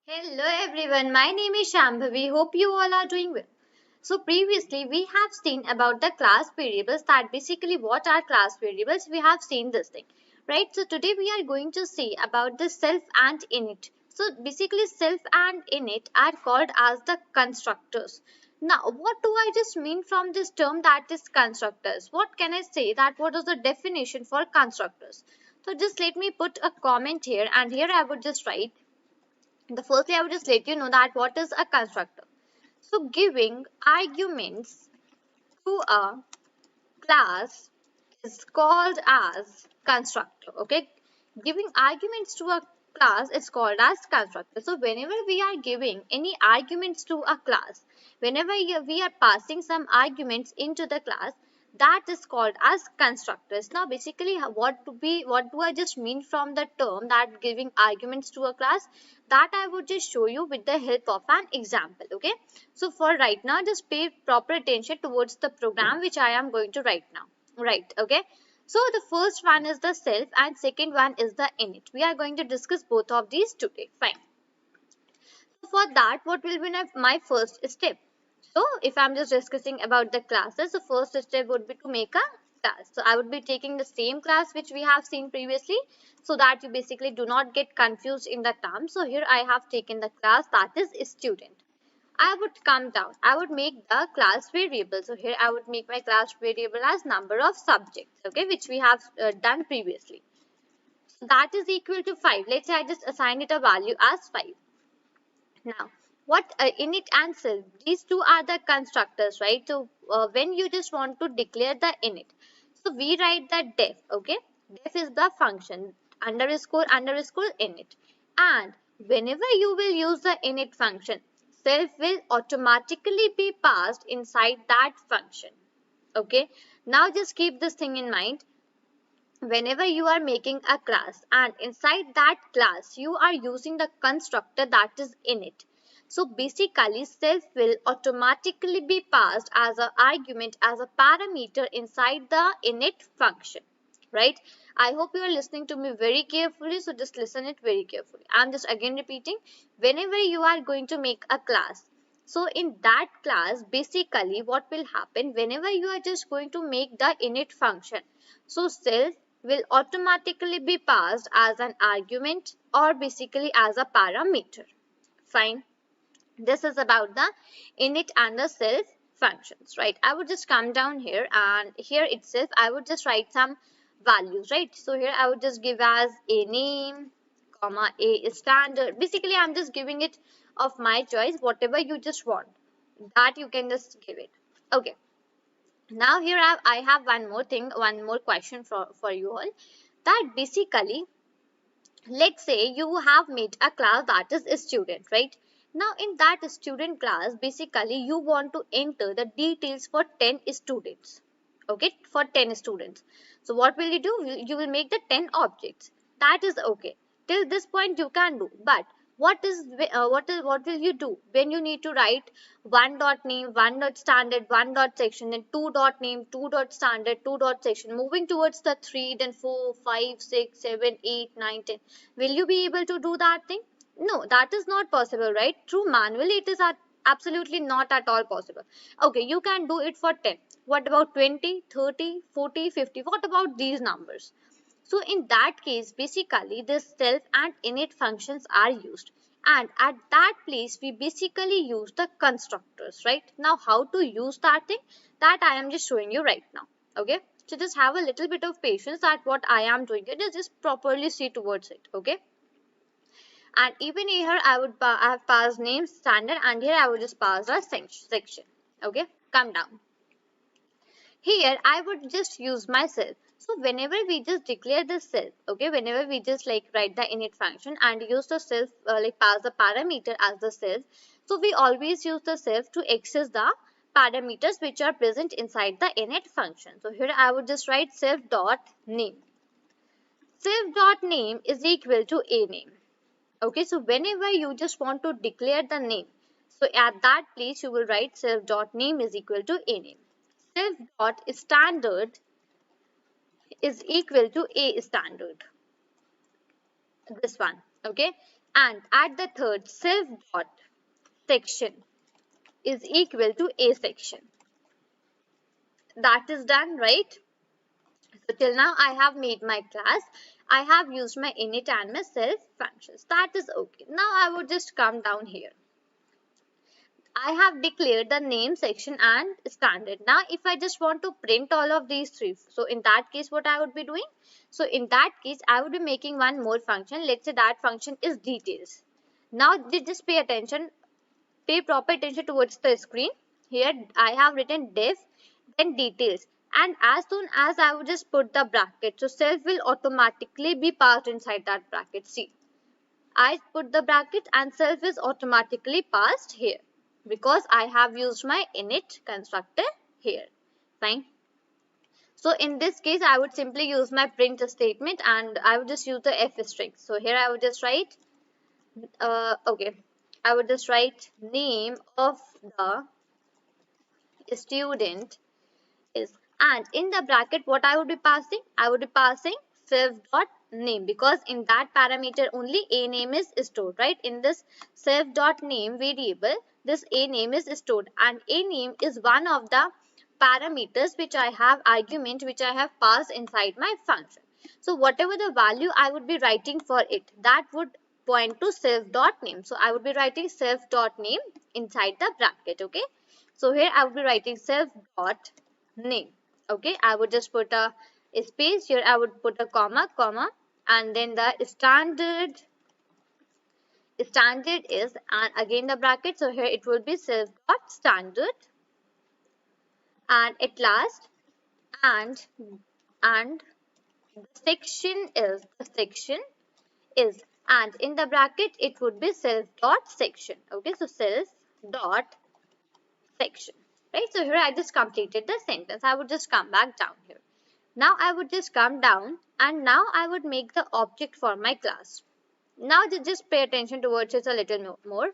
Hello everyone, my name is Shambhavi. Hope you all are doing well. So previously we have seen about the class variables, that basically what are class variables. We have seen this thing, right? So today we are going to see about the self and init. So basically self and init are called as the constructors. Now what do I just mean from this term, that is constructors? What can I say, that what is the definition for constructors? So just let me put a comment here, and here I would just write the firstly, I would just let you know that what is a constructor. So giving arguments to a class is called as constructor. Okay, giving arguments to a class is called as constructor. So whenever we are giving any arguments to a class, whenever we are passing some arguments into the class, that is called as constructors. Now basically what do I just mean from the term that giving arguments to a class, that I would just show you with the help of an example. Okay, so for right now just pay proper attention towards the program which I am going to write now. Right, okay. So the first one is the self and second one is the init. We are going to discuss both of these today. Fine. So for that, what will be my first step? So if I'm just discussing about the classes, the first step would be to make a class. So I would be taking the same class which we have seen previously, so that you basically do not get confused in the term. So here I have taken the class, that is student. I would come down. I would make the class variable. So here I would make my class variable as number of subjects, okay, which we have done previously. So that is equal to 5. Let's say I just assign it a value as 5. Now, what init and self, these two are the constructors, right? So when you just want to declare the init, so we write the def, okay? Def is the function, underscore underscore init. And whenever you will use the init function, self will automatically be passed inside that function. Okay, now just keep this thing in mind. Whenever you are making a class and inside that class you are using the constructor that is init, so basically self will automatically be passed as an argument, as a parameter inside the init function, right? I hope you are listening to me very carefully, so just listen it very carefully. I'm just again repeating, whenever you are going to make a class, so in that class basically what will happen, whenever you are just going to make the init function, so self will automatically be passed as an argument or basically as a parameter. Fine. This is about the init and the self functions, right? I would just come down here, and here itself I would just write some values, right? So here I would just give as a name, comma, a standard. Basically I'm just giving it of my choice, whatever you just want, that you can just give it. Okay, now here I have one more thing, one more question for you all, that basically let's say you have made a class that is a student, right? Now in that student class basically you want to enter the details for 10 students, okay, for 10 students. So what will you do? You will make the 10 objects. That is okay, till this point you can do. But what will you do when you need to write one dot name, one dot standard, one dot section, then two dot name, two dot standard, two dot section, moving towards the 3, then 4, 5, 6, 7, 8, 9, 10? Will you be able to do that thing? No, that is not possible, right? Through manually it is absolutely not at all possible. Okay, you can do it for 10. What about 20, 30, 40, 50? What about these numbers? So in that case, basically this self and init functions are used. And at that place, we basically use the constructors, right? Now, how to use that thing? That I am just showing you right now. Okay. So just have a little bit of patience that what I am doing it is just properly see towards it. Okay. And even here, I have passed name standard, and here I would just pass a section. Okay. Come down. Here I would just use myself. So whenever we just declare the self, okay, whenever we just like write the init function and use the self, like pass the parameter as the self, so we always use the self to access the parameters which are present inside the init function. So here I would just write self dot name. Self dot name is equal to a name. Okay, so whenever you just want to declare the name, so at that place you will write self dot name is equal to a name. Self dot standard is equal to a standard, this one. Okay, and at the third self dot section is equal to a section. That is done, right? So till now I have made my class. I have used my init and my self functions. That is okay. Now I would just come down here. I have declared the name section and standard. Now if I just want to print all of these three, so in that case what I would be doing? So in that case I would be making one more function. Let's say that function is details. Now just pay attention, pay proper attention towards the screen. Here I have written def, then details. And as soon as I would just put the bracket, so self will automatically be passed inside that bracket. See, I put the bracket and self is automatically passed here because I have used my init constructor here. Fine. So in this case, I would simply use my print statement and I would just use the f string. So here I would just write, okay, I would just write name of the student is, and in the bracket what I would be passing? I would be passing self dot name because in that parameter only a name is stored, right? In this self dot name variable, this a name is stored, and a name is one of the parameters which I have argument which I have passed inside my function. So whatever the value I would be writing for it, that would point to self dot name. So I would be writing self dot name inside the bracket. Okay, so here I would be writing self dot name. Okay, I would just put a space here, I would put a comma, and then the standard is, and again the bracket, so here it will be self dot standard, and at last, and the section is, and in the bracket it would be self dot section. Okay, so self dot section, right? So here I just completed the sentence. I would just come back down here. Now I would just come down and now I would make the object for my class. Now just pay attention towards it a little more.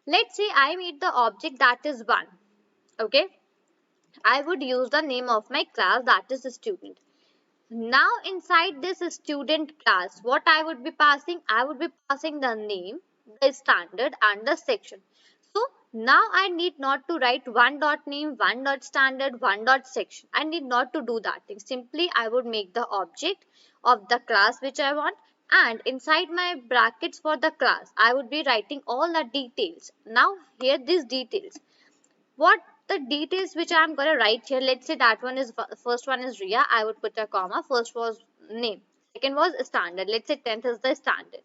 Let's say I made the object that is 1. Okay, I would use the name of my class, that is student. Now inside this student class, what I would be passing? I would be passing the name, the standard and the section. So now I need not to write one dot name, one dot standard, one dot section. I need not to do that thing. Simply I would make the object of the class which I want, and inside my brackets for the class I would be writing all the details. Now here these details. What the details which I am going to write here, let's say that one is, first one is Ria, I would put a comma, first was name, second was standard, let's say 10th is the standard.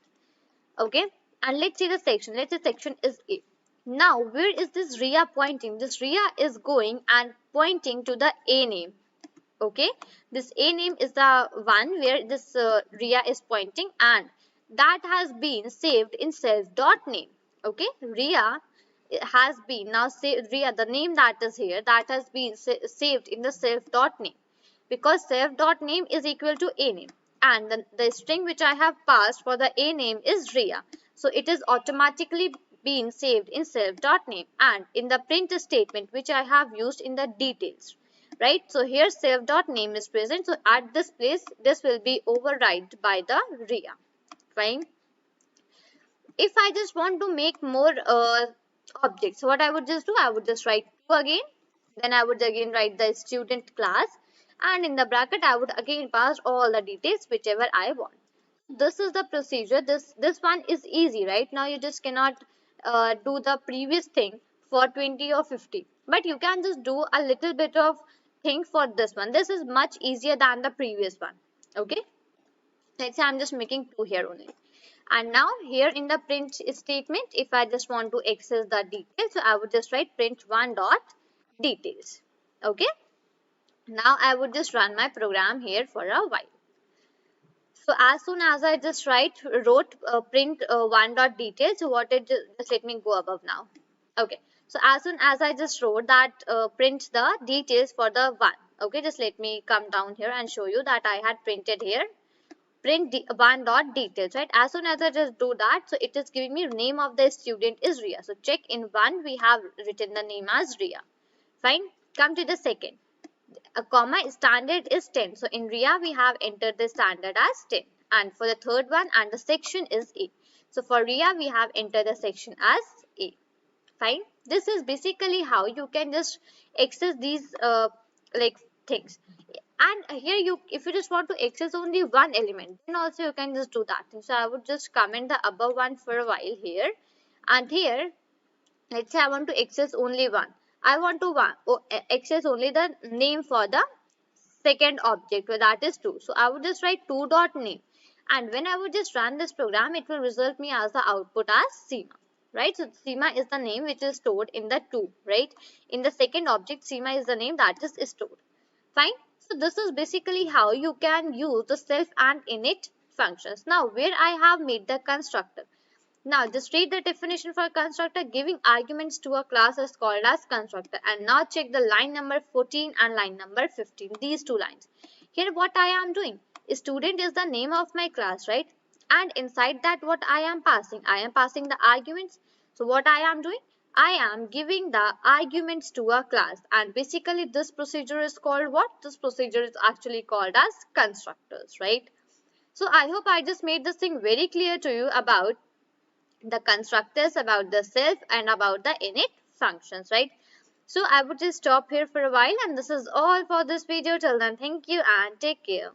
Okay, and let's see the section, let's say section is A. Now where is this Ria pointing? This Ria is going and pointing to the A name. Okay, this A name is the one where this Ria is pointing, and that has been saved in self dot name. Okay, Ria has been now saved, Ria, the name that is here, that has been saved in the self dot name, because self dot name is equal to A name, and the string which I have passed for the A name is Ria, so it is automatically been saved in self dot name and in the print statement which I have used in the details, right? So here self dot name is present, so at this place this will be override by the Ria. Fine. If I just want to make more objects, what I would just do, I would just write 2 again, then I would again write the student class, and in the bracket I would again pass all the details whichever I want. This is the procedure. This one is easy, right? Now you just cannot do the previous thing for 20 or 50, but you can just do a little bit of thing for this one. This is much easier than the previous one. Okay, let's say I'm just making 2 here only. And now here in the print statement, if I just want to access the details, so I would just write print 1 dot details. Okay, now I would just run my program here for a while. So as soon as I just wrote print 1 dot details, so what it just let me go above now. Okay, so as soon as I just wrote that print the details for the 1. Okay, just let me come down here and show you that I had printed here print 1 dot details, right? As soon as I just do that, so it is giving me name of the student is Ria. So check, in 1 we have written the name as Ria. Fine. Come to the second. A comma, standard is 10. So in Ria we have entered the standard as 10. And for the third one, and the section is A. So for Ria, we have entered the section as A. Fine. This is basically how you can just access these like things. And here you, if you just want to access only one element, then also you can just do that thing. So I would just comment the above one for a while here, and here let's say I want to access only one. I want to access only the name for the second object, where that is 2. So I would just write 2 dot name, and when I would just run this program, it will result me as the output as Seema, right? So Seema is the name which is stored in the 2, right? In the second object, Seema is the name that is stored. Fine. So this is basically how you can use the self and init functions. Now where I have made the constructor. Now just read the definition for constructor. Giving arguments to a class is called as constructor. And now check the line number 14 and line number 15. These two lines. Here what I am doing. Student is the name of my class, right? And inside that what I am passing? I am passing the arguments. So what I am doing? I am giving the arguments to a class, and basically this procedure is called what? This procedure is actually called as constructors, right? So I hope I just made this thing very clear to you about the constructors, about the self, and about the init functions, right? So I would just stop here for a while, and this is all for this video. Till then, thank you and take care.